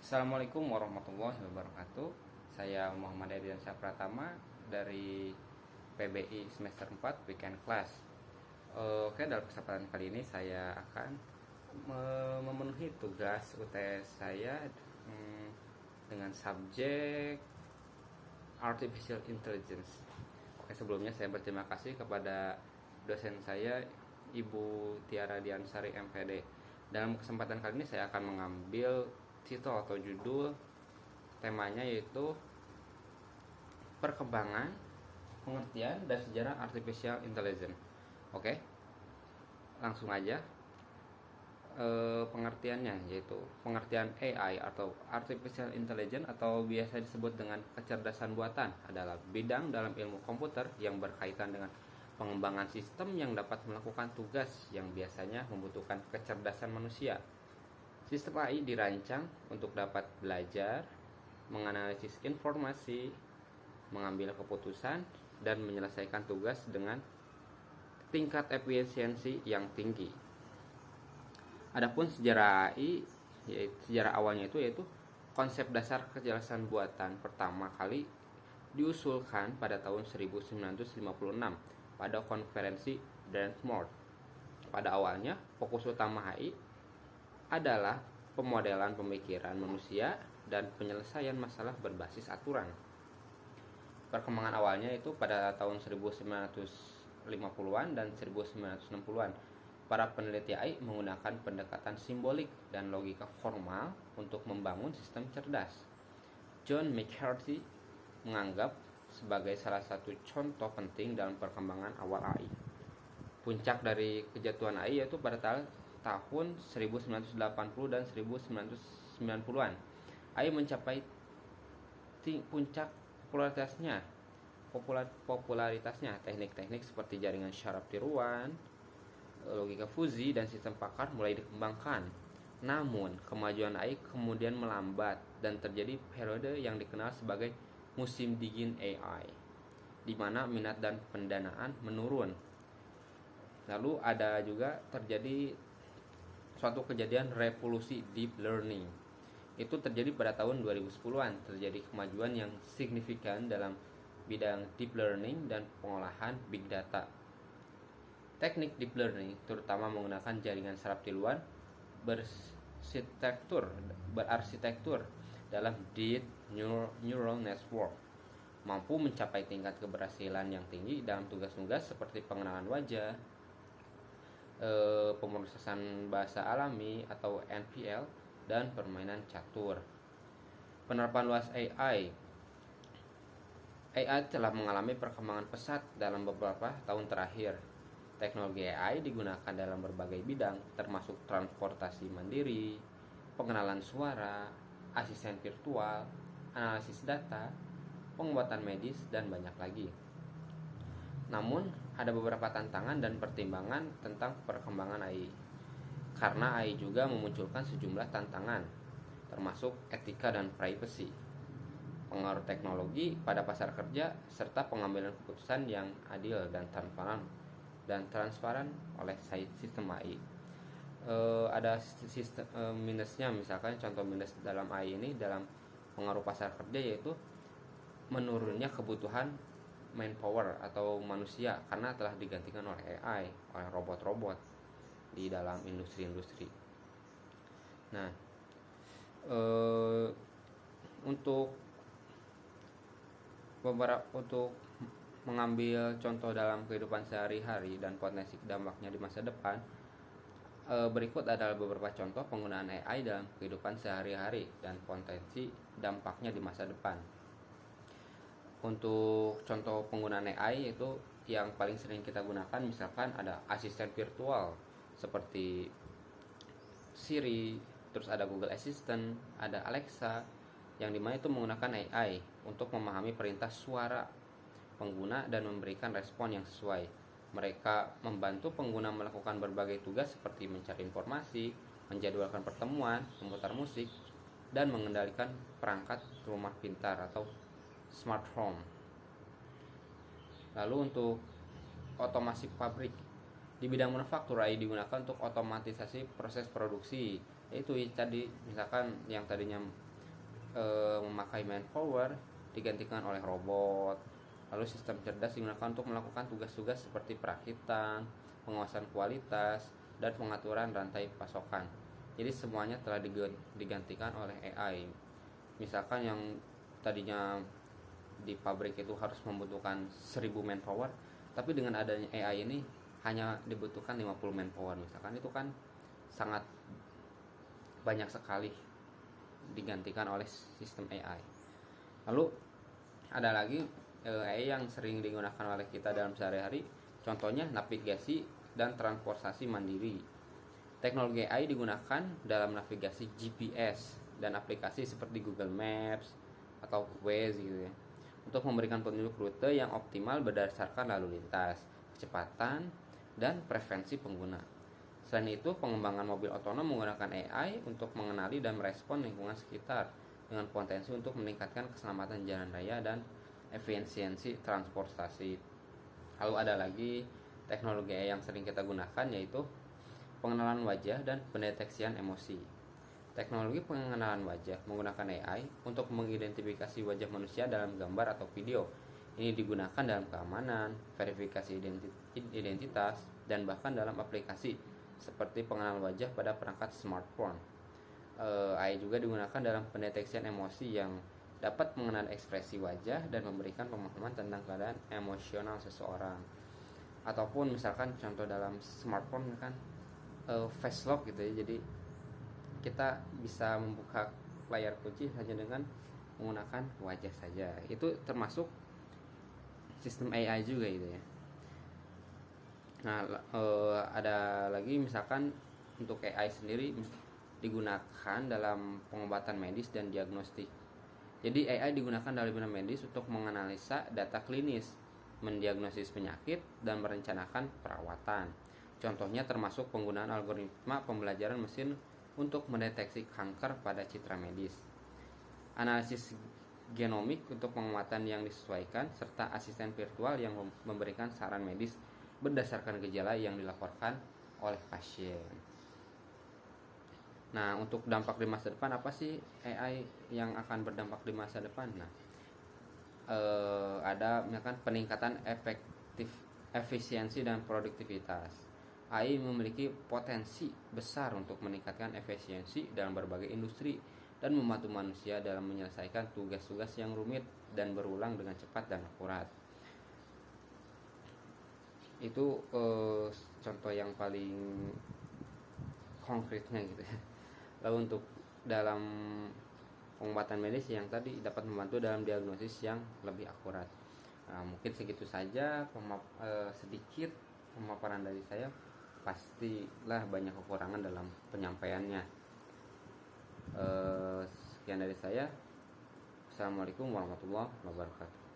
Assalamualaikum warahmatullahi wabarakatuh. Saya Muhammad Ediansyah Pratama dari PBI semester 4 Weekend Class. Oke, dalam kesempatan kali ini saya akan memenuhi tugas UTS saya dengan subjek Artificial Intelligence. Oke, sebelumnya saya berterima kasih kepada dosen saya, Ibu Tiara Diansari MPD. Dalam kesempatan kali ini saya akan mengambil titel atau judul temanya, yaitu perkembangan, pengertian, dan sejarah Artificial Intelligence. Oke, langsung aja. Pengertiannya yaitu pengertian AI atau Artificial Intelligence atau biasa disebut dengan kecerdasan buatan adalah bidang dalam ilmu komputer yang berkaitan dengan pengembangan sistem yang dapat melakukan tugas yang biasanya membutuhkan kecerdasan manusia. Sistem AI dirancang untuk dapat belajar, menganalisis informasi, mengambil keputusan, dan menyelesaikan tugas dengan tingkat efisiensi yang tinggi. Adapun sejarah AI, sejarah awalnya yaitu konsep dasar kecerdasan buatan pertama kali diusulkan pada tahun 1956 pada konferensi Dartmouth. Pada awalnya, fokus utama AI adalah pemodelan pemikiran manusia dan penyelesaian masalah berbasis aturan. Perkembangan awalnya itu pada tahun 1950-an dan 1960-an. Para peneliti AI menggunakan pendekatan simbolik dan logika formal untuk membangun sistem cerdas. John McCarthy menganggap sebagai salah satu contoh penting dalam perkembangan awal AI. Puncak dari kejatuhan AI yaitu pada tahun 1980 dan 1990-an. AI mencapai puncak popularitasnya. Teknik-teknik seperti jaringan syaraf tiruan, logika fuzi, dan sistem pakar mulai dikembangkan. Namun, kemajuan AI kemudian melambat dan terjadi periode yang dikenal sebagai musim dingin AI, di mana minat dan pendanaan menurun. Lalu ada juga terjadi suatu kejadian revolusi deep learning. Itu terjadi pada tahun 2010-an. Terjadi kemajuan yang signifikan dalam bidang deep learning dan pengolahan big data. Teknik deep learning terutama menggunakan jaringan saraf tiluan berarsitektur dalam deep neural network mampu mencapai tingkat keberhasilan yang tinggi dalam tugas-tugas seperti pengenalan wajah, pemrosesan bahasa alami atau NPL, dan permainan catur. Penerapan luas AI telah mengalami perkembangan pesat dalam beberapa tahun terakhir. Teknologi AI digunakan dalam berbagai bidang, termasuk transportasi mandiri, pengenalan suara, asisten virtual, analisis data, pengobatan medis, dan banyak lagi. Namun, ada beberapa tantangan dan pertimbangan tentang perkembangan AI. Karena AI juga memunculkan sejumlah tantangan, termasuk etika dan privacy, pengaruh teknologi pada pasar kerja, serta pengambilan keputusan yang adil dan transparan oleh sistem AI. Ada sistem minusnya, misalkan contoh minus dalam AI ini dalam pengaruh pasar kerja yaitu menurunnya kebutuhan manpower atau manusia karena telah digantikan oleh AI, oleh robot-robot di dalam industri-industri. Nah, untuk mengambil contoh dalam kehidupan sehari-hari dan potensi dampaknya di masa depan, berikut adalah beberapa contoh penggunaan AI dalam kehidupan sehari-hari dan potensi dampaknya di masa depan. Untuk contoh penggunaan AI itu yang paling sering kita gunakan, misalkan ada asisten virtual seperti Siri, terus ada Google Assistant, ada Alexa, yang dimana itu menggunakan AI untuk memahami perintah suara pengguna dan memberikan respon yang sesuai. Mereka membantu pengguna melakukan berbagai tugas seperti mencari informasi, menjadwalkan pertemuan, memutar musik, dan mengendalikan perangkat rumah pintar atau smart home. Lalu untuk otomasi pabrik, di bidang manufaktur AI digunakan untuk otomatisasi proses produksi. Yaitu tadi misalkan yang tadinya memakai manpower digantikan oleh robot. Lalu sistem cerdas digunakan untuk melakukan tugas-tugas seperti perakitan, pengawasan kualitas, dan pengaturan rantai pasokan. Jadi semuanya telah digantikan oleh AI. Misalkan yang tadinya di pabrik itu harus membutuhkan 1000 manpower, tapi dengan adanya AI ini hanya dibutuhkan 50 manpower misalkan, itu kan sangat banyak sekali digantikan oleh sistem AI. Lalu ada lagi AI yang sering digunakan oleh kita dalam sehari-hari, contohnya navigasi dan transportasi mandiri. Teknologi AI digunakan dalam navigasi GPS dan aplikasi seperti Google Maps atau Waze gitu ya, untuk memberikan petunjuk rute yang optimal berdasarkan lalu lintas, kecepatan, dan preferensi pengguna. Selain itu, pengembangan mobil otonom menggunakan AI untuk mengenali dan merespon lingkungan sekitar dengan potensi untuk meningkatkan keselamatan jalan raya dan efisiensi transportasi. Lalu ada lagi teknologi AI yang sering kita gunakan, yaitu pengenalan wajah dan pendeteksian emosi. Teknologi pengenalan wajah menggunakan AI untuk mengidentifikasi wajah manusia dalam gambar atau video. Ini digunakan dalam keamanan, verifikasi identitas, dan bahkan dalam aplikasi seperti pengenalan wajah pada perangkat smartphone. AI juga digunakan dalam pendeteksian emosi yang dapat mengenal ekspresi wajah dan memberikan pemahaman tentang keadaan emosional seseorang. Ataupun misalkan contoh dalam smartphone kan face lock gitu ya, jadi kita bisa membuka layar kunci hanya dengan menggunakan wajah saja. Itu termasuk sistem AI juga gitu ya. Nah, ada lagi misalkan untuk AI sendiri digunakan dalam pengobatan medis dan diagnostik. Jadi AI digunakan dalam bidang medis untuk menganalisa data klinis, mendiagnosis penyakit, dan merencanakan perawatan. Contohnya termasuk penggunaan algoritma pembelajaran mesin untuk mendeteksi kanker pada citra medis, analisis genomik untuk penguatan yang disesuaikan, serta asisten virtual yang memberikan saran medis berdasarkan gejala yang dilaporkan oleh pasien. Nah, untuk dampak di masa depan, apa sih AI yang akan berdampak di masa depan? Nah, ada misalkan peningkatan efisiensi dan produktivitas. AI memiliki potensi besar untuk meningkatkan efisiensi dalam berbagai industri dan membantu manusia dalam menyelesaikan tugas-tugas yang rumit dan berulang dengan cepat dan akurat. Itu contoh yang paling konkretnya gitu ya. Lalu untuk dalam pengobatan medis yang tadi dapat membantu dalam diagnosis yang lebih akurat. Nah, mungkin segitu saja sedikit pemaparan dari saya. Pastilah banyak kekurangan dalam penyampaiannya. Sekian dari saya. Assalamualaikum warahmatullahi wabarakatuh.